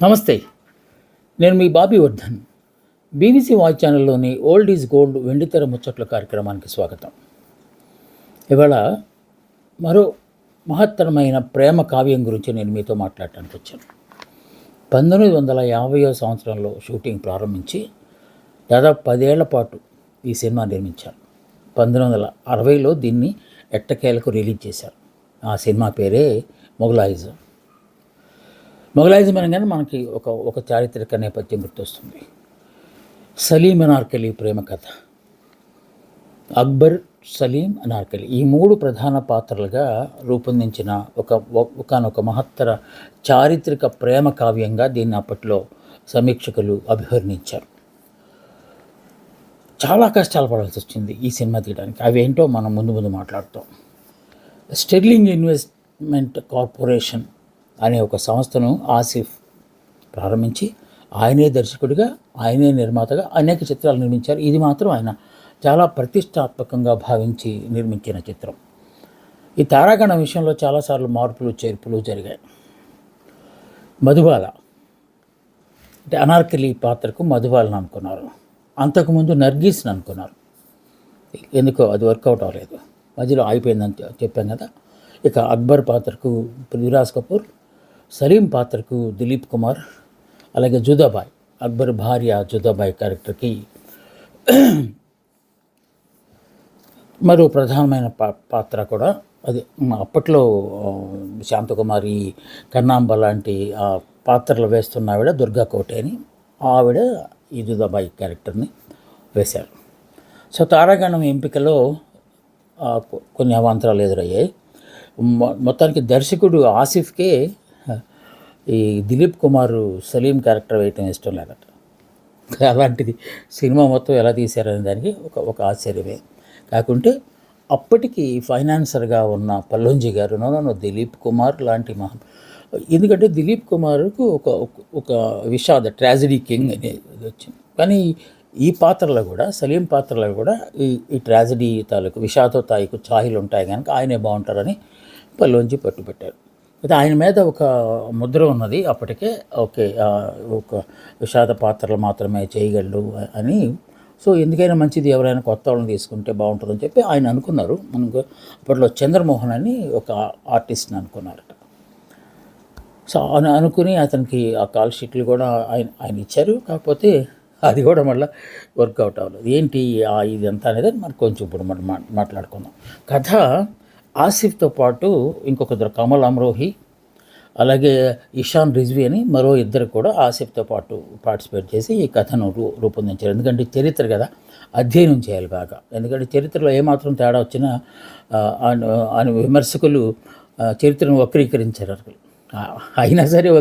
నమస్తే. నేను మీ బాబీ వర్ధన్. బీబీసీ వాచ్ ఛానల్లోని ఓల్డ్ ఈజ్ గోల్డ్ వెండితెర ముచ్చట్ల కార్యక్రమానికి స్వాగతం. ఇవాళ మరో మహత్తరమైన ప్రేమ కావ్యం గురించి నేను మీతో మాట్లాడటానికి వచ్చాను. 1950వ సంవత్సరంలో షూటింగ్ ప్రారంభించి దాదాపు 10 ఏళ్ల పాటు ఈ సినిమా నిర్మించారు. 1960లో దీన్ని ఎట్టకేలకు రిలీజ్ చేశారు. ఆ సినిమా పేరే మొగలాయిజం. మొగలాయిజం అనగానే మనకి ఒక చారిత్రక నేపథ్యం గుర్తొస్తుంది. సలీం అనార్కలి ప్రేమ కథ. అక్బర్, సలీం, అనార్కలి ఈ 3 ప్రధాన పాత్రలుగా రూపొందించిన ఒకనొక మహత్తర చారిత్రక ప్రేమ కావ్యంగా దీన్ని అప్పట్లో సమీక్షకులు అభివర్ణించారు. చాలా కష్టాలు పడాల్సి వచ్చింది ఈ సినిమా తీయడానికి. అవేంటో మనం ముందు మాట్లాడుతాం. స్టెర్లింగ్ ఇన్వెస్ట్మెంట్ కార్పొరేషన్ అనే ఒక సంస్థను ఆసిఫ్ ప్రారంభించి ఆయనే దర్శకుడిగా, ఆయనే నిర్మాతగా అనేక చిత్రాలు నిర్మించారు. ఇది మాత్రం ఆయన చాలా ప్రతిష్టాత్మకంగా భావించి నిర్మించిన చిత్రం. ఈ తారాగణం విషయంలో చాలాసార్లు మార్పులు చేర్పులు జరిగాయి. మధుబాల అంటే అనార్కలి పాత్రకు మధుబాలను అనుకున్నారు. అంతకుముందు నర్గీస్ని అనుకున్నారు. ఎందుకో అది వర్కౌట్ అవ్వలేదు, మధ్యలో ఆగిపోయిందని చెప్పాం కదా. ఇక అక్బర్ పాత్రకు పృథ్వీరాజ్ కపూర్, సలీం పాత్రకు దిలీప్ కుమార్, అలాగే జుదాబాయ్ అక్బర్ భార్య జుదాబాయ్ క్యారెక్టర్కి మరో ప్రధానమైన పాత్ర కూడా అది అప్పట్లో శాంతకుమారి, కన్నాంబ లాంటి పాత్రలు వేస్తున్న ఆవిడ దుర్గా కోటే అని ఆవిడ ఈ జుదాబాయ్ క్యారెక్టర్ని వేశారు. సో తారాగణం ఎంపికలో కొన్ని అవాంతరాలు ఎదురయ్యాయి. మొత్తానికి దర్శకుడు ఆసిఫ్కే ఈ దిలీప్ కుమార్ సలీం క్యారెక్టర్ వేయటం ఇష్టం లేదట. అలాంటిది సినిమా మొత్తం ఎలా తీశారనే దానికి ఒక ఆశ్చర్యమే. కాకుంటే అప్పటికి ఫైనాన్సర్గా ఉన్న పల్లోంజీ గారు దిలీప్ కుమార్ లాంటి ఎందుకంటే దిలీప్ కుమార్కు ఒక విషాద ట్రాజడీ కింగ్ అనేది వచ్చింది. కానీ ఈ పాత్రలో కూడా, సలీం పాత్రలో కూడా ఈ ట్రాజడీ తాలూకు విషాద తాయికు ఛాయలు ఉంటాయి కనుక ఆయనే బాగుంటారని పల్లోంజీ పట్టుబట్టారు. అయితే ఆయన మీద ఒక ముద్ర ఉన్నది అప్పటికే. ఓకే, ఒక విషాద పాత్రలు మాత్రమే చేయగలడు అని. సో ఎందుకైనా మంచిది ఎవరైనా కొత్త వాళ్ళని తీసుకుంటే బాగుంటుందని చెప్పి ఆయన అనుకున్నారు. మనకు అప్పట్లో చంద్రమోహన్ అని ఒక ఆర్టిస్ట్ని అనుకున్నారట. సో అనుకుని అతనికి ఆ కాల్ షీట్లు కూడా ఆయన ఇచ్చారు. కాకపోతే అది కూడా మళ్ళీ వర్కౌట్ అవ్వలేదు. ఏంటి ఇదంతా అనేది మరి కొంచెం ఇప్పుడు మనం మాట్లాడుకుందాం. కథ ఆసిఫ్తో పాటు ఇంకొక కమల్ అమ్రోహి, అలాగే ఇషాన్ రిజ్వీ అని మరో ఇద్దరు కూడా ఆసిఫ్తో పాటు పార్టిసిపేట్ చేసి ఈ కథను రూపొందించారు. ఎందుకంటే చరిత్ర కదా, అధ్యయనం చేయాలి బాగా. ఎందుకంటే చరిత్రలో ఏమాత్రం తేడా వచ్చినా విమర్శకులు చరిత్రను వక్రీకరించారు. అయినా సరే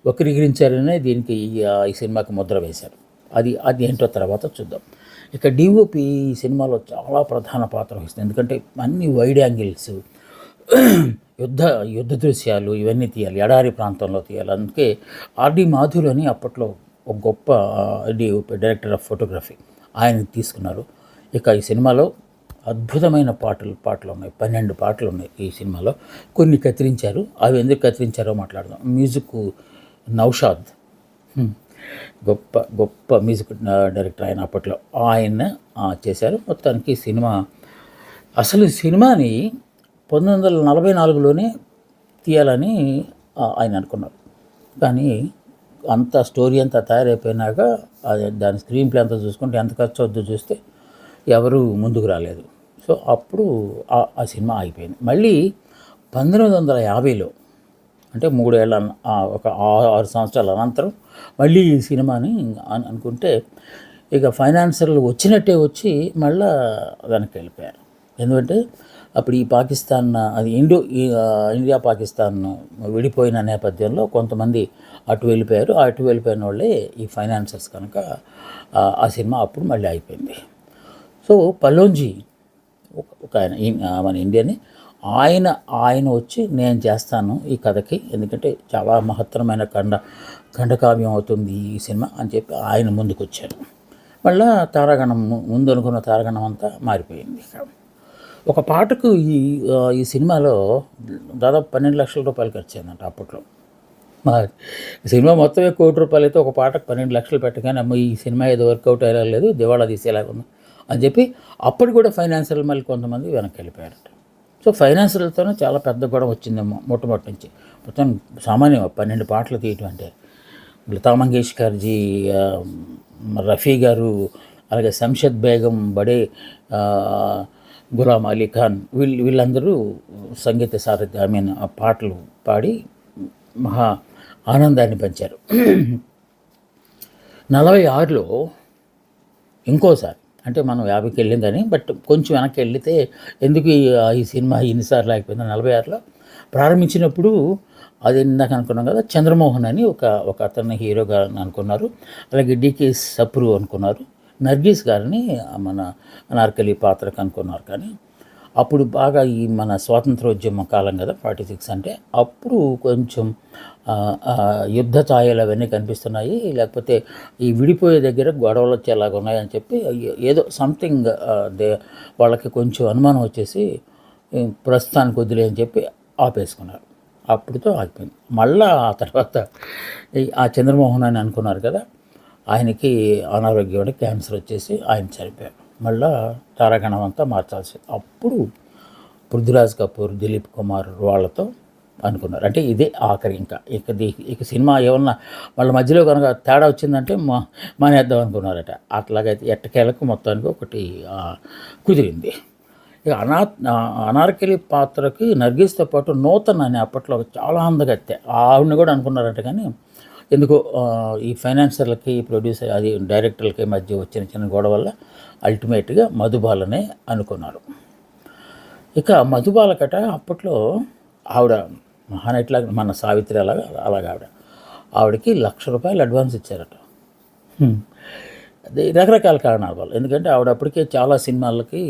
వక్రీకరించారనే దీనికి ఈ సినిమాకి ముద్ర వేశారు. అది ఏంటో తర్వాత చూద్దాం. ఇక డిఓపి ఈ సినిమాలో చాలా ప్రధాన పాత్ర వహిస్తుంది. ఎందుకంటే అన్ని వైడ్ యాంగిల్స్, యుద్ధ దృశ్యాలు ఇవన్నీ తీయాలి, ఎడారి ప్రాంతంలో తీయాలి. అందుకే ఆర్డి మాధుర్ అని అప్పట్లో ఒక గొప్ప డిఓపి, డైరెక్టర్ ఆఫ్ ఫోటోగ్రఫీ, ఆయన తీసుకున్నారు. ఇక ఈ సినిమాలో అద్భుతమైన పాటలు ఉన్నాయి. 12 పాటలు ఉన్నాయి ఈ సినిమాలో. కొన్ని కత్తిరించారు. అవి ఎందుకు కత్తిరించారో మాట్లాడదాం. మ్యూజిక్ నౌషాద్, గొప్ప మ్యూజిక్ డైరెక్టర్ ఆయన అప్పట్లో, ఆయన చేశారు. మొత్తానికి అసలు సినిమాని 1944లోనే తీయాలని ఆయన అనుకున్నారు. కానీ అంత స్టోరీ అంతా తయారైపోయినాక దాని స్క్రీన్ ప్లే అంతా చూసుకుంటే ఎంత ఖర్చు అవుద్దో చూస్తే ఎవరు ముందుకు రాలేదు. సో అప్పుడు ఆ సినిమా ఆగిపోయింది. మళ్ళీ 1950లో అంటే 3 ఏళ్ళ ఒక 6 సంవత్సరాల అనంతరం మళ్ళీ ఈ సినిమాని అనుకుంటే ఇక ఫైనాన్సర్లు వచ్చినట్టే వచ్చి మళ్ళీ వెనక్కి వెళ్ళిపోయారు. ఎందుకంటే అప్పుడు ఈ పాకిస్తాన్, అది ఇండియా పాకిస్తాన్ విడిపోయిన నేపథ్యంలో కొంతమంది అటు వెళ్ళిపోయారు. అటు వెళ్ళిపోయిన వాళ్ళే ఈ ఫైనాన్సర్స్ కనుక ఆ సినిమా అప్పుడు మళ్ళీ అయిపోయింది. సో పల్లోంజీ ఒక మన ఇండియని ఆయన వచ్చి నేను చేస్తాను ఈ కథకి, ఎందుకంటే చాలా మహత్తరమైన ఖండకావ్యం అవుతుంది ఈ సినిమా అని చెప్పి ఆయన ముందుకు వచ్చారు. మళ్ళీ తారాగణం ముందు అనుకున్న తారాగణం అంతా మారిపోయింది. ఒక పాటకు ఈ సినిమాలో దాదాపు 12 లక్షల రూపాయలు ఖర్చు అయిందంట అప్పట్లో. మా సినిమా మొత్తమే ₹1,00,00,000 అయితే ఒక పాటకు 12 లక్షలు పెట్టగానే అమ్మ ఈ సినిమా ఏదో వర్కౌట్ అయ్యేలా లేదు, దివాళా తీసేలాగా ఉంది అని చెప్పి అప్పుడు కూడా ఫైనాన్షియల్ మళ్ళీ కొంతమంది వెనక్కి వెళ్ళిపోయారట. సో ఫైనాన్షియల్తోనే చాలా పెద్ద గొడవ వచ్చిందేమో మొట్టమొదటి నుంచి. మొత్తం సామాన్యం 12 పాటలు తీయటం అంటే. లతా మంగేష్కర్జీ, రఫీ గారు, అలాగే శంషద్ బేగం, బడే గులాం అలీ ఖాన్, వీళ్ళందరూ సంగీత సారథ్య ఆ పాటలు పాడి మహా ఆనందాన్ని పంచారు. 46లో ఇంకోసారి, అంటే మనం 50కి వెళ్ళిందని, బట్ కొంచెం వెనక్కి వెళితే ఎందుకు ఈ సినిమా ఇన్నిసార్లు అయిపోయింది. 46లో ప్రారంభించినప్పుడు అది ఇందాక అనుకున్నాం కదా, చంద్రమోహన్ అని ఒక అతన్ని హీరోగా అనుకున్నారు. అలాగే డికే సప్రు అనుకున్నారు. నర్గీస్ గారిని మన అనార్కలి పాత్రకు అనుకున్నారు. కానీ అప్పుడు బాగా ఈ మన స్వాతంత్రోద్యమ కాలం కదా 46 అంటే, అప్పుడు కొంచెం యుద్ధ ఛాయలు అవన్నీ కనిపిస్తున్నాయి, లేకపోతే ఈ విడిపోయే దగ్గర గొడవలు వచ్చేలాగా ఉన్నాయని చెప్పి ఏదో సంథింగ్ వాళ్ళకి కొంచెం అనుమానం వచ్చేసి ప్రస్తుతానికి వదిలే అని చెప్పి ఆపేసుకున్నారు. అప్పుడుతో ఆగిపోయింది. మళ్ళా ఆ తర్వాత ఆ చంద్రమోహన్ అని అనుకున్నారు కదా, ఆయనకి అనారోగ్యం, క్యాన్సర్ వచ్చేసి ఆయన చనిపోయారు. మళ్ళా తారాగణం అంతా మార్చాల్సి, అప్పుడు పృథ్వీరాజ్ కపూర్, దిలీప్ కుమార్ వాళ్ళతో అనుకున్నారు. అంటే ఇదే ఆఖరి, ఇక సినిమా ఏమన్నా వాళ్ళ మధ్యలో కనుక తేడా వచ్చిందంటే మానేద్దాం అనుకున్నారట. అట్లాగైతే ఎట్టకేలకు మొత్తానికి ఒకటి కుదిరింది. ఇక అనార్కలి పాత్రకి నర్గీస్తో పాటు నూతన్ అనే అప్పట్లో చాలా అందగత్తె, ఆవిడని కూడా అనుకున్నారట. కానీ ఎందుకో ఈ ఫైనాన్సర్లకి, ప్రొడ్యూసర్, అది డైరెక్టర్లకి మధ్య వచ్చిన చిన్న గొడవ వల్ల అల్టిమేట్గా మధుబాలనే అనుకున్నారు. ఇక మధుబాలకట అప్పట్లో ఆవిడ మహానటిలాగా, మన సావిత్రి అలాగా ఆవిడకి ₹1,00,000 అడ్వాన్స్ ఇచ్చారట. అది రకరకాల కారణాల వల్ల. ఎందుకంటే ఆవిడ అప్పటికే చాలా సినిమాలకి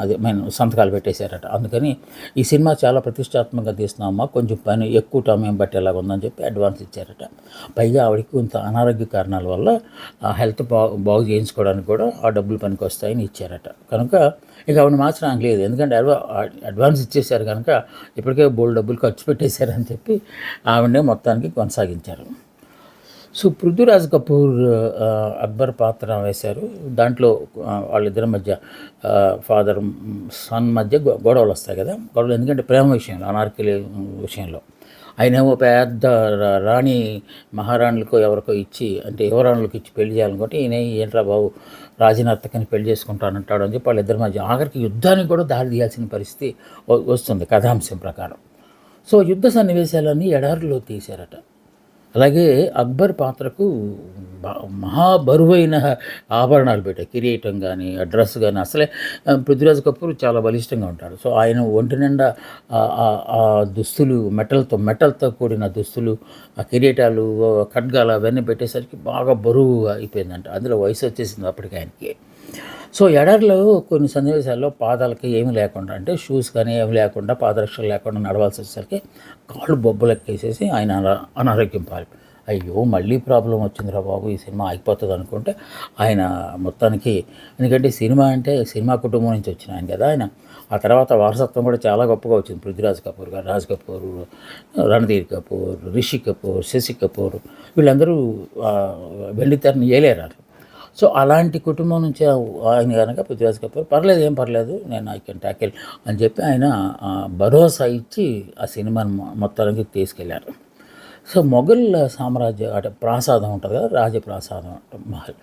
అదే సంతకాలు పెట్టేశారట. అందుకని ఈ సినిమా చాలా ప్రతిష్టాత్మకంగా తీస్తున్నామమ్మా, కొంచెం పని ఎక్కువ సమయం పట్టేలాగా ఉందని చెప్పి అడ్వాన్స్ ఇచ్చారట. పైగా ఆవిడకి కొంత అనారోగ్య కారణాల వల్ల హెల్త్ బాగు చేయించుకోవడానికి కూడా ఆ డబ్బులు పనికి వస్తాయని ఇచ్చారట. కనుక ఇక ఆవిడ మార్చడానికి లేదు, ఎందుకంటే అడ్వాన్స్ ఇచ్చేశారు కనుక ఇప్పటికే బోల్డ్ డబ్బులు ఖర్చు పెట్టేశారని చెప్పి ఆవిడనే మొత్తానికి కొనసాగించారు. సో పృథ్వీరాజ్ కపూర్ అక్బర్ పాత్ర వేశారు. దాంట్లో వాళ్ళిద్దరి మధ్య ఫాదర్ సన్ మధ్య గొడవలు వస్తాయి కదా, గొడవలు ఎందుకంటే ప్రేమ విషయంలో, అనార్కలి విషయంలో. ఆయనేమో పెద్ద రాణి మహారాణులకు ఎవరికో ఇచ్చి, అంటే యువరాణులకు ఇచ్చి పెళ్లి చేయాలనుకుంటే, ఈయన ఏంట్రా బాబు రాజనర్తకని పెళ్లి చేసుకుంటానంటాడు అని చెప్పి వాళ్ళిద్దరి మధ్య ఆఖరికి యుద్ధానికి కూడా దారి తీయాల్సిన పరిస్థితి వస్తుంది కథాంశం ప్రకారం. సో యుద్ధ సన్నివేశాలన్నీ ఎడారిలో తీశారట. అలాగే అక్బర్ పాత్రకు మహాబరువైన ఆభరణాలు పెట్టారు, కిరీటం కానీ, డ్రెస్ కానీ. అసలే పృథ్వీరాజ్ కపూర్ చాలా బలిష్టంగా ఉంటాడు. సో ఆయన ఒంటి నిండా ఆ దుస్తులు, మెటల్తో కూడిన దుస్తులు, ఆ కిరీటాలు, ఖడ్గాలు అవన్నీ పెట్టేసరికి బాగా బరువు అయిపోయిందంట. అందులో వయసు వచ్చేసింది అప్పటికి ఆయనకి. సో ఎడారిలో కొన్ని సన్నివేశాల్లో పాదాలకి ఏమి లేకుండా, అంటే షూస్ కానీ ఏమి లేకుండా, పాదరక్షలు లేకుండా నడవాల్సి వచ్చేసరికి కాళ్ళు బొబ్బలెక్కేసేసి ఆయన అనారోగ్యం పాలు. అయ్యో మళ్ళీ ప్రాబ్లం వచ్చిందిరా బాబు, ఈ సినిమా అయిపోతుంది అనుకుంటే ఆయన మొత్తానికి, ఎందుకంటే సినిమా అంటే సినిమా కుటుంబం నుంచి వచ్చిన ఆయన కదా ఆయన. ఆ తర్వాత వారసత్వం కూడా చాలా గొప్పగా వచ్చింది. పృథ్వీరాజ్ కపూర్ గారు, రాజ్ కపూర్, రణధీర్ కపూర్, రిషి కపూర్, శశి కపూర్, వీళ్ళందరూ వెండితెరని ఏలేరారు. సో అలాంటి కుటుంబం నుంచి ఆయన కనుక పృథ్వీరాజ్ కపూర్ పర్లేదు, ఏం పర్లేదు, నేను ఐ కెన్ ట్యాకిల్ అని చెప్పి ఆయన భరోసా ఇచ్చి ఆ సినిమాని మొత్తానికి తీసుకెళ్లారు. సో మొఘల్ సామ్రాజ్యం అంటే ప్రాసాదం ఉంటుంది కదా, రాజప్రాసాదం మహల్,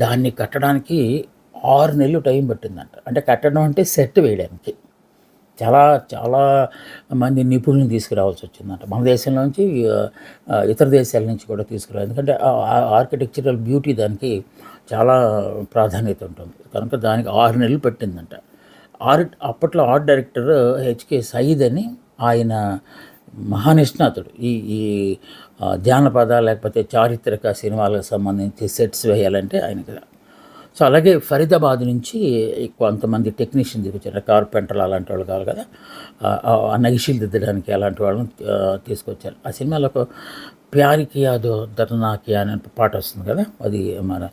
దాన్ని కట్టడానికి 6 నెలలు టైం పట్టిందంట. అంటే కట్టడం అంటే సెట్ వేయడానికి చాలా చాలా మంది నిపుణులను తీసుకురావాల్సి వచ్చిందంట. మన దేశంలో నుంచి, ఇతర దేశాల నుంచి కూడా తీసుకురావాలి. ఎందుకంటే ఆర్కిటెక్చరల్ బ్యూటీ దానికి చాలా ప్రాధాన్యత ఉంటుంది కనుక దానికి 6 నెలలు పట్టిందంట. అప్పట్లో ఆర్ట్ డైరెక్టర్ హెచ్కే సయీద్ అని, ఆయన మహానిష్ణాతుడు ఈ జానపద లేకపోతే చారిత్రక సినిమాలకు సంబంధించి సెట్స్ వేయాలంటే ఆయన కదా. సో అలాగే ఫరీదాబాద్ నుంచి కొంతమంది టెక్నీషియన్ తీసుకొచ్చారు, కార్పెంటర్లు అలాంటి వాళ్ళు కావాలి కదా, నగిషీలు దిద్దడానికి అలాంటి వాళ్ళని తీసుకొచ్చారు. ఆ సినిమాలో ఒక ప్యార్ కియా దో దర్నా కియా అనే పాట వస్తుంది కదా, అది మన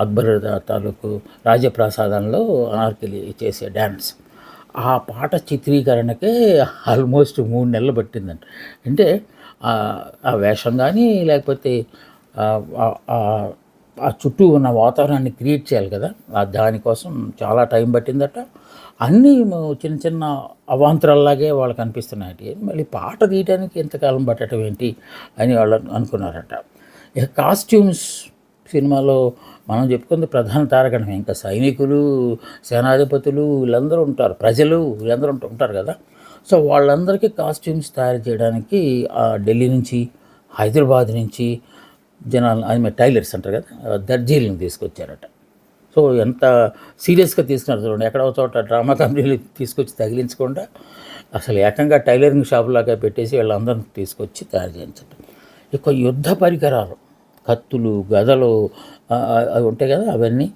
అక్బర్ తాలూకు రాజప్రాసాదంలో అనార్కలి చేసే డ్యాన్స్. ఆ పాట చిత్రీకరణకే ఆల్మోస్ట్ 3 నెలలు పట్టిందంట. అంటే ఆ వేషం కానీ లేకపోతే ఆ చుట్టూ ఉన్న వాతావరణాన్ని క్రియేట్ చేయాలి కదా, దానికోసం చాలా టైం పట్టిందట. అన్నీ చిన్న చిన్న అవాంతరాల్లాగే వాళ్ళకి అనిపిస్తున్నాయి. మళ్ళీ పాట తీయడానికి ఎంతకాలం పట్టడం ఏంటి అని వాళ్ళు అనుకున్నారట. ఇక కాస్ట్యూమ్స్ సినిమాలో మనం చెప్పుకుంది ప్రధాన తారకణమే. ఇంకా సైనికులు, సేనాధిపతులు వీళ్ళందరూ ఉంటారు, ప్రజలు వీళ్ళందరూ ఉంటారు కదా. సో వాళ్ళందరికీ కాస్ట్యూమ్స్ తయారు చేయడానికి ఢిల్లీ నుంచి, హైదరాబాద్ నుంచి జనాలు, అది టైలర్స్ అంటారు కదా, దర్జీలను తీసుకొచ్చారట. సో ఎంత సీరియస్గా తీసుకున్నారు చూడండి. ఎక్కడో చోట డ్రామా కంపెనీలు తీసుకొచ్చి తగిలించకుండా అసలు ఏకంగా టైలరింగ్ షాపులాగా పెట్టేసి వీళ్ళందరిని తీసుకొచ్చి తయారు చేయించడం. ఇక యుద్ధ పరికరాలు, కత్తులు, గదలు అవి ఉంటాయి కదా, అవన్నీ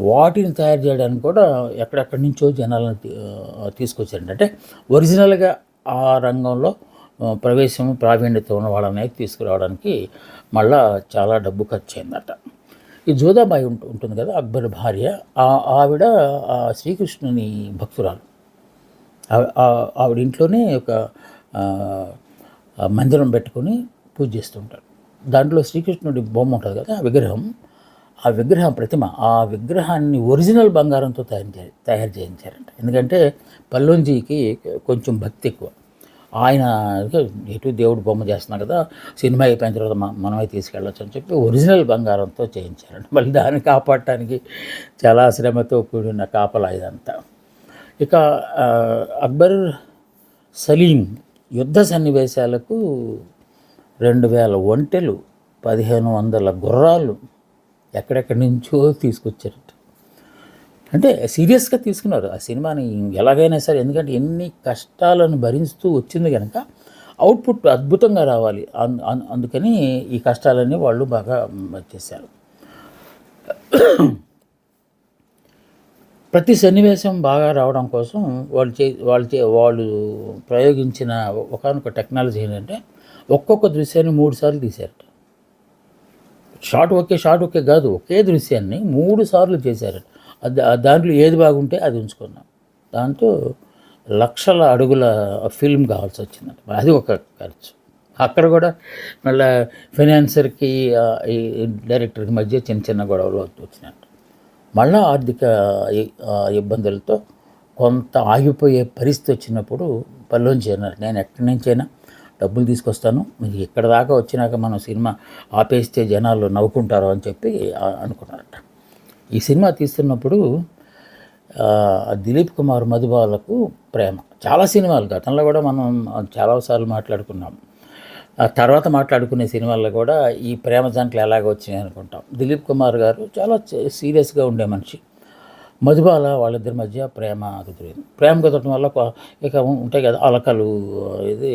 వాటిని తయారు చేయడానికి కూడా ఎక్కడెక్కడి నుంచో జనాలను తీసుకొచ్చారండి. అంటే ఒరిజినల్గా ఆ రంగంలో ప్రావీణ్యత ఉన్న వాళ్ళని తీసుకురావడానికి మళ్ళా చాలా డబ్బు ఖర్చు అయిందట. ఈ జోధాబాయి ఉంటుంది కదా, అక్బర్ భార్య, ఆవిడ శ్రీకృష్ణుని భక్తురాలు. ఆవిడ ఇంట్లోనే ఒక మందిరం పెట్టుకొని పూజ చేస్తుంటారు. దాంట్లో శ్రీకృష్ణుడి బొమ్మ ఉంటుంది కదా, ఆ విగ్రహం ప్రతిమ, ఆ విగ్రహాన్ని ఒరిజినల్ బంగారంతో తయారు చేయించారంట. ఎందుకంటే పల్లోంజీకి కొంచెం భక్తి ఎక్కువ. ఆయన ఎటు దేవుడు బొమ్మ చేస్తున్నాం కదా, సినిమా అయిపోయిన తర్వాత మనమే తీసుకెళ్ళొచ్చు అని చెప్పి ఒరిజినల్ బంగారంతో చేయించారంట. మళ్ళీ దాన్ని కాపాడటానికి చాలా శ్రమతో కూడిన కాపలా ఇదంతా. ఇక అక్బర్ సలీం యుద్ధ సన్నివేశాలకు 2000 ఒంటెలు, 1500 గుర్రాలు ఎక్కడెక్కడి నుంచో తీసుకొచ్చారట. అంటే సీరియస్గా తీసుకున్నారు ఆ సినిమాని ఎలాగైనా సరే. ఎందుకంటే ఎన్ని కష్టాలను భరిస్తూ వచ్చింది కనుక అవుట్పుట్ అద్భుతంగా రావాలి. అందుకని ఈ కష్టాలన్నీ వాళ్ళు బాగా చేశారు. ప్రతి సన్నివేశం బాగా రావడం కోసం వాళ్ళు ప్రయోగించిన ఒకానొక టెక్నాలజీ ఏంటంటే ఒక్కొక్క దృశ్యాన్ని 3 సార్లు తీశారట. షాట్ ఓకే కాదు, ఒకే దృశ్యాన్ని 3 సార్లు చేశారట. దాంట్లో ఏది బాగుంటే అది ఉంచుకున్నాం. దాంతో లక్షల అడుగుల ఫిల్మ్ కావాల్సి వచ్చిందంట. అది ఒక ఖర్చు. అక్కడ కూడా మళ్ళీ ఫైనాన్సర్కి ఈ డైరెక్టర్కి మధ్య చిన్న గొడవలు వచ్చినట్టు. మళ్ళీ ఆర్థిక ఇబ్బందులతో కొంత ఆగిపోయే పరిస్థితి వచ్చినప్పుడు పల్లోంచి అన్నారు, నేను ఎక్కడి నుంచైనా డబ్బులు తీసుకొస్తాను, మీకు ఇక్కడ దాకా వచ్చినాక మనం సినిమా ఆపేస్తే జనాలు నవ్వుకుంటారు అని చెప్పి అనుకున్నారట. ఈ సినిమా తీస్తున్నప్పుడు దిలీప్ కుమార్ మధుబాలకు ప్రేమ. చాలా సినిమాలు గతంలో కూడా మనం చాలాసార్లు మాట్లాడుకున్నాం. ఆ తర్వాత మాట్లాడుకునే సినిమాల్లో కూడా ఈ ప్రేమ జంటలు ఎలాగ వచ్చినాయి అనుకుంటాం. దిలీప్ కుమార్ గారు చాలా సీరియస్గా ఉండే మనిషి. మధుబాల వాళ్ళిద్దరి మధ్య ప్రేమ కుదిరింది. ప్రేమ కుదరటం వల్ల ఇక ఉంటాయి కదా అలకలు, ఇది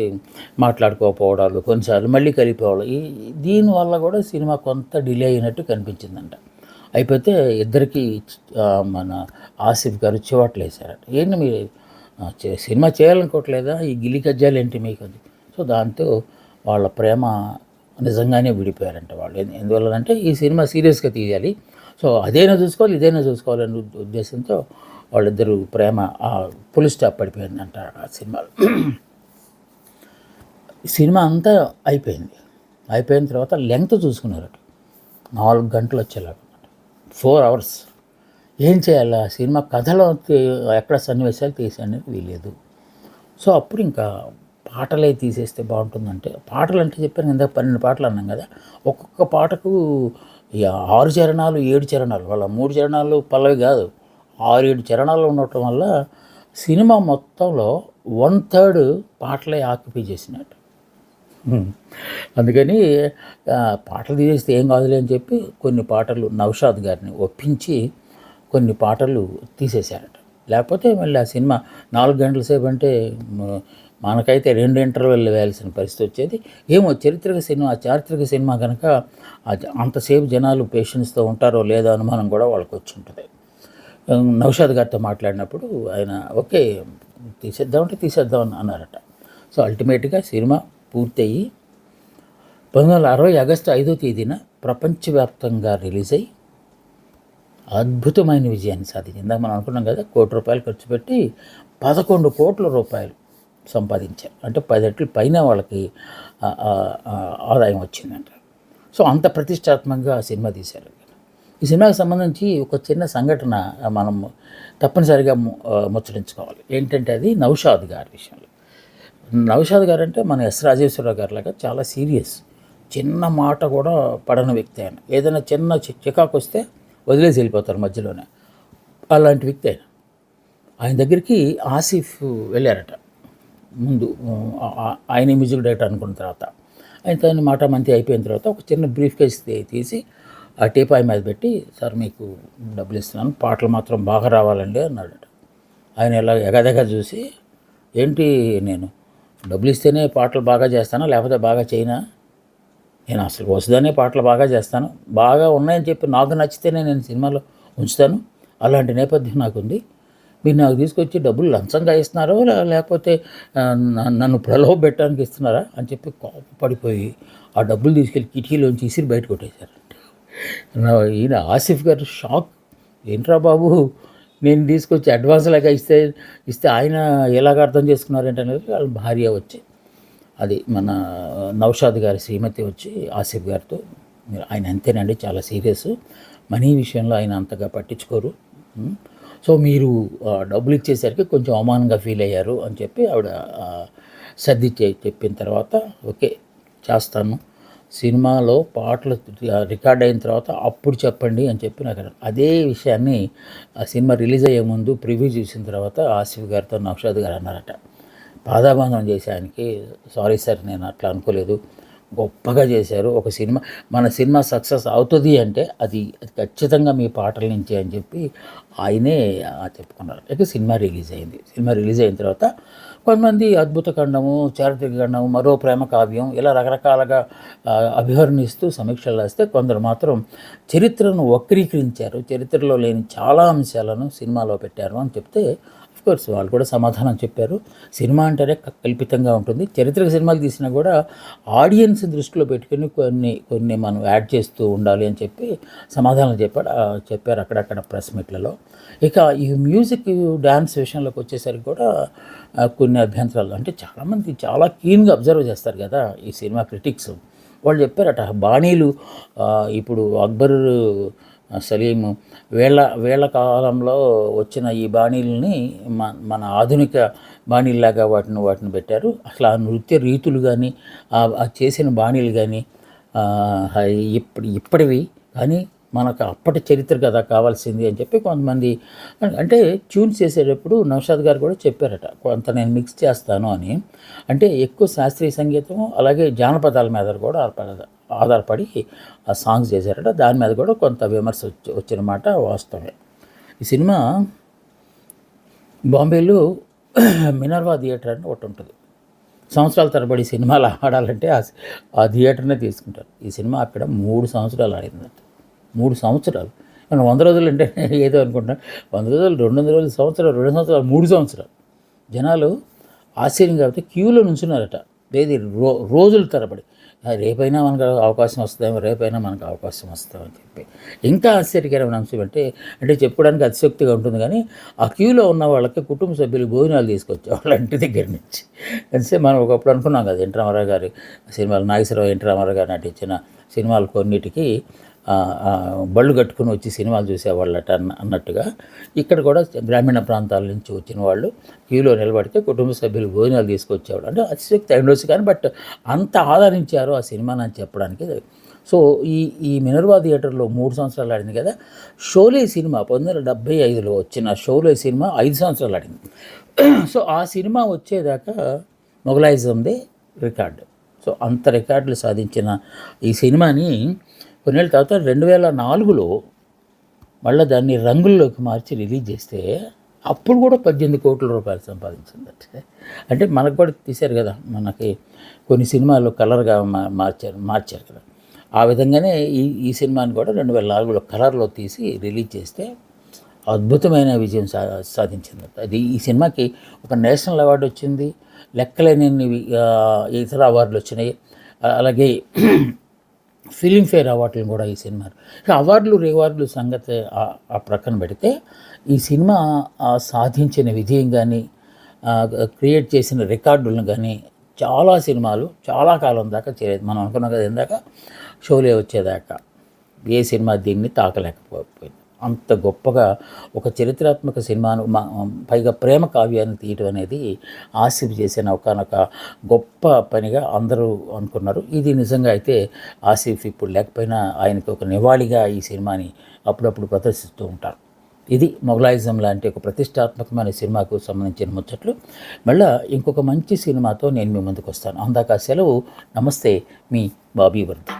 మాట్లాడుకోకపోవడాలు, కొన్నిసార్లు మళ్ళీ కలిపేవాళ్ళు. దీనివల్ల కూడా సినిమా కొంత డిలే అయినట్టు కనిపించిందంట. అయిపోతే ఇద్దరికి మన ఆసిఫ్ గారు చివాట్లు వేశారట. ఏంటి మీరు సినిమా చేయాలనుకోవట్లేదా, ఈ గిల్లి కజ్జాలు ఏంటి మీకు అది. సో దాంతో వాళ్ళ ప్రేమ నిజంగానే విడిపోయారంట వాళ్ళు. ఎందువల్లంటే ఈ సినిమా సీరియస్గా తీయాలి, సో ఇదైనా చూసుకోవాలనే ఉద్దేశంతో వాళ్ళిద్దరూ ప్రేమ ఫుల్ స్టాప్ పడిపోయిందంట ఆ సినిమాలో. సినిమా అంతా అయిపోయిన తర్వాత లెంగ్త్ చూసుకున్నారట. 4 గంటలు వచ్చేలాగా, 4 hours. ఏం చేయాలి, ఆ సినిమా కథలో ఎక్కడ సన్నివేశాలు తీసేయడానికి వీలేదు. సో అప్పుడు ఇంకా పాటలే తీసేస్తే బాగుంటుందంటే, పాటలు అంటే చెప్పాను ఇందాక 12 పాటలు అన్నాం కదా, ఒక్కొక్క పాటకు 6 చరణాలు 7 చరణాలు, వాళ్ళ 3 చరణాలు పల్లవి కాదు, 6-7 చరణాలు ఉండటం వల్ల సినిమా మొత్తంలో 1/3 పాటలే ఆక్యుపై చేసినట్టు. అందుకని పాటలు తీసేస్తే ఏం కాదులే అని చెప్పి కొన్ని పాటలు నౌషాద్ గారిని ఒప్పించి కొన్ని పాటలు తీసేశారట. లేకపోతే మళ్ళీ ఆ సినిమా 4 గంటల సేపు అంటే మనకైతే 2 ఇంటర్వెల్ వేయాల్సిన పరిస్థితి వచ్చేది. ఏమో చారిత్రక సినిమా కనుక అంతసేపు జనాలు పేషెన్స్తో ఉంటారో లేదో అనుమానం కూడా వాళ్ళకి వచ్చి ఉంటుంది. నౌషాద్ గారితో మాట్లాడినప్పుడు ఆయన ఓకే తీసేద్దాం అన్నారట. సో అల్టిమేట్గా సినిమా పూర్తయి 1960 ఆగస్టు 5వ తేదీన ప్రపంచవ్యాప్తంగా రిలీజ్ అయ్యి అద్భుతమైన విజయాన్ని సాధించింది. ఇందాక మనం అనుకున్నాం కదా, ₹1 కోటి ఖర్చు పెట్టి 11 కోట్ల రూపాయలు సంపాదించారు. అంటే 10 రెట్లు పైన వాళ్ళకి ఆదాయం వచ్చిందంట. సో అంత ప్రతిష్టాత్మకంగా ఆ సినిమా తీశారు. ఈ సినిమాకి సంబంధించి ఒక చిన్న సంఘటన మనం తప్పనిసరిగా ముచ్చరించుకోవాలి. ఏంటంటే అది నౌషాద్ గారి విషయంలో. నౌషాద్ గారు అంటే మన ఎస్ రాజేశ్వరరావు గారి లాగా చాలా సీరియస్, చిన్న మాట కూడా పడని వ్యక్తి ఆయన. ఏదైనా చిన్న చికాకు వస్తే వదిలేసి వెళ్ళిపోతారు మధ్యలోనే, అలాంటి వ్యక్తి ఆయన. ఆయన దగ్గరికి ఆసిఫ్ వెళ్ళారట ముందు, ఆయన మ్యూజిక్ డైరెక్టర్ అనుకున్న తర్వాత. ఆయన మాట మంతి అయిపోయిన తర్వాత ఒక చిన్న బ్రీఫ్ కేస్ తీసి ఆ టీపాయ్ మీద పెట్టి, సార్ మీకు డబ్బులు ఇస్తున్నాను, పాటలు మాత్రం బాగా రావాలండి అన్నాడట. ఆయన ఇలా ఎగదగ చూసి, ఏంటి నేను డబ్బులు ఇస్తేనే పాటలు బాగా చేస్తానా లేకపోతే బాగా చేయనా? నేను అసలు వస్తుందనే పాటలు బాగా చేస్తాను, బాగా ఉన్నాయని చెప్పి నాకు నచ్చితేనే నేను సినిమాలో ఉంచుతాను, అలాంటి నేపథ్యం నాకుంది. మీరు నాకు తీసుకొచ్చి డబ్బులు లంచంగా ఇస్తున్నారో లేకపోతే నన్ను ప్రలోభ పెట్టడానికి ఇస్తున్నారా అని చెప్పి కోపపడిపోయి ఆ డబ్బులు తీసుకెళ్ళి కిటికీలోంచి ఇసిరి బయట కొట్టేశారు. ఈయన ఆసిఫ్ గారు షాక్, ఏంట్రా బాబు నేను తీసుకొచ్చి అడ్వాన్స్ లాగా ఇస్తే ఆయన ఎలాగ అర్థం చేసుకున్నారంటే వాళ్ళ భార్య వచ్చి, అది మన నౌషాద్ గారి శ్రీమతి వచ్చి ఆసిఫ్ గారితో, ఆయన అంతేనండి చాలా సీరియస్, మనీ విషయంలో ఆయన అంతగా పట్టించుకోరు, సో మీరు డబ్బులు ఇచ్చేసరికి కొంచెం అవమానంగా ఫీల్ అయ్యారు అని చెప్పి ఆవిడ సర్ది చెప్పిన తర్వాత, ఓకే చేస్తాను, సినిమాలో పాటలు రికార్డ్ అయిన తర్వాత అప్పుడు చెప్పండి అని చెప్పి నాకు అదే విషయాన్ని ఆ సినిమా రిలీజ్ అయ్యే ముందు ప్రివ్యూ చూసిన తర్వాత ఆసిఫ్ గారితో నౌషాద్ గారు అన్నారట. పాదాబంధం చేసే ఆయనకి, సారీ సార్ నేను అట్లా అనుకోలేదు, గొప్పగా చేశారు, ఒక సినిమా మన సినిమా సక్సెస్ అవుతుంది అంటే అది ఖచ్చితంగా మీ పాటల నుంచి అని చెప్పి ఆయనే చెప్పుకున్నారు. అయితే సినిమా రిలీజ్ అయింది. సినిమా రిలీజ్ అయిన తర్వాత కొంతమంది అద్భుత ఖండము, చారిత్రక ఖండము, మరో ప్రేమ కావ్యం ఇలా రకరకాలుగా అభివర్ణిస్తూ సమీక్షలు రాస్తే, కొందరు మాత్రం చరిత్రను వక్రీకరించారు, చరిత్రలో లేని చాలా అంశాలను సినిమాలో పెట్టారు అని చెప్తే, కోర్స్ వాళ్ళు కూడా సమాధానం చెప్పారు. సినిమా అంటేనే కల్పితంగా ఉంటుంది, చరిత్రక సినిమాలు తీసినా కూడా ఆడియన్స్ దృష్టిలో పెట్టుకుని కొన్ని మనం యాడ్ చేస్తూ ఉండాలి అని చెప్పి సమాధానం చెప్పారు అక్కడక్కడ ప్రెస్ మీట్లలో. ఇక ఈ మ్యూజిక్ డ్యాన్స్ విషయంలోకి వచ్చేసరికి కూడా కొన్ని అభ్యంతరాలు, అంటే చాలామంది చాలా కీన్గా అబ్జర్వ్ చేస్తారు కదా ఈ సినిమా క్రిటిక్స్, వాళ్ళు చెప్పారట బాణీలు ఇప్పుడు అక్బర్, సలీం వేళ కాలంలో వచ్చిన ఈ బాణీలని మన ఆధునిక బాణీల్లాగా వాటిని పెట్టారు. అసలు ఆ నృత్య రీతులు కానీ చేసిన బాణీలు కానీ ఇప్పటివి కానీ మనకు అప్పటి చరిత్ర కదా కావాల్సింది అని చెప్పి కొంతమంది, అంటే ట్యూన్స్ చేసేటప్పుడు నౌషాద్ గారు కూడా చెప్పారట, కొంత నేను మిక్స్ చేస్తాను అని. అంటే ఎక్కువ శాస్త్రీయ సంగీతం అలాగే జానపదాల మీద కూడా ఆధారపడి ఆ సాంగ్స్ చేశారట. దాని మీద కూడా కొంత విమర్శ వచ్చిన మాట వాస్తవమే. ఈ సినిమా బాంబేలో మినర్వా థియేటర్ అని ఒకటి ఉంటుంది. సంవత్సరాల తరబడి సినిమాలు ఆడాలంటే ఆ థియేటర్నే తీసుకుంటారు. ఈ సినిమా అక్కడ 3 సంవత్సరాలు ఆడిందంట. 3 సంవత్సరాలు. మనం 100 రోజులు అంటే ఏదో అనుకుంటున్నాం, 100 రోజులు, 200 రోజులు, సంవత్సరాలు, 2 సంవత్సరాలు, 3 సంవత్సరాలు. జనాలు ఆశ్చర్యం కాబట్టి క్యూలో నుంచున్నారట, లేదు రోజుల తరబడి. రేపైనా మనకు అవకాశం వస్తుందేమో, రేపైనా మనకు అవకాశం వస్తుందని చెప్పి. ఇంకా ఆశ్చర్యకరమైన అంశం అంటే చెప్పుకోవడానికి అతిశక్తిగా ఉంటుంది, కానీ ఆ క్యూలో ఉన్న వాళ్ళకి కుటుంబ సభ్యులు భోజనాలు తీసుకొచ్చేవాళ్ళ ఇంటి దగ్గర నుంచి. అంటే మనం ఒకప్పుడు అనుకున్నాం కదా, ఎన్టీ రామారావు గారి సినిమాలు, నాగేశ్వరరావు ఎన్టీ రామారావు గారు నటించిన సినిమాలు కొన్నిటికి బళ్ళు కట్టుకుని వచ్చి సినిమాలు చూసేవాళ్ళట అన్నట్టుగా ఇక్కడ కూడా గ్రామీణ ప్రాంతాల నుంచి వచ్చిన వాళ్ళు క్యూలో నిలబడితే కుటుంబ సభ్యులు భోజనాలు తీసుకొచ్చేవాళ్ళు. అంటే అతిశక్తి అయిండొచ్చు, కానీ బట్ అంత ఆదరించారు ఆ సినిమాని అని చెప్పడానికి. సో ఈ మినర్వా థియేటర్లో 3 సంవత్సరాలు ఆడింది కదా. షోలే సినిమా 1975లో వచ్చిన షోలే సినిమా 5 సంవత్సరాలు ఆడింది. సో ఆ సినిమా వచ్చేదాకా మొగలాయిజందే రికార్డు. సో అంత రికార్డులు సాధించిన ఈ సినిమాని కొన్నేళ్ళ తర్వాత 2004లో మళ్ళీ దాన్ని రంగుల్లోకి మార్చి రిలీజ్ చేస్తే అప్పుడు కూడా 18 కోట్ల రూపాయలు సంపాదించిందంటే, అంటే మనకు కూడా తీశారు కదా, మనకి కొన్ని సినిమాలు కలర్గా మార్చారు కదా, ఆ విధంగానే ఈ సినిమాని కూడా 2004లో కలర్లో తీసి రిలీజ్ చేస్తే అద్భుతమైన విజయం సాధించింది. అది ఈ సినిమాకి ఒక నేషనల్ అవార్డు వచ్చింది, లెక్కలేని ఇతర అవార్డులు వచ్చినాయి, అలాగే ఫిలింఫేర్ అవార్డులు కూడా ఈ సినిమా. రివార్డులు సంగతి ఆ ప్రక్కన పెడితే ఈ సినిమా సాధించిన విజయం కానీ క్రియేట్ చేసిన రికార్డులను కానీ చాలా సినిమాలు చాలా కాలం దాకా చేయలేదు. మనం అనుకున్నాం కదా ఇందాక షోలే వచ్చేదాకా ఏ సినిమా దీన్ని తాకలేకపోయింది. అంత గొప్పగా ఒక చరిత్రాత్మక సినిమాను పైగా ప్రేమ కావ్యాన్ని తీయటం అనేది ఆసిఫ్ చేసిన ఒకనొక గొప్ప పనిగా అందరూ అనుకున్నారు. ఇది నిజంగా అయితే ఆసిఫ్ ఇప్పుడు లేకపోయినా ఆయనకు ఒక నివాళిగా ఈ సినిమాని అప్పుడప్పుడు ప్రదర్శిస్తూ ఉంటారు. ఇది మొగలాయిజం లాంటి ఒక ప్రతిష్టాత్మకమైన సినిమాకు సంబంధించిన ముచ్చట్లు. మళ్ళీ ఇంకొక మంచి సినిమాతో నేను మీ ముందుకు వస్తాను. అందాక సెలవు. నమస్తే, మీ బాబీ వర్ధన్.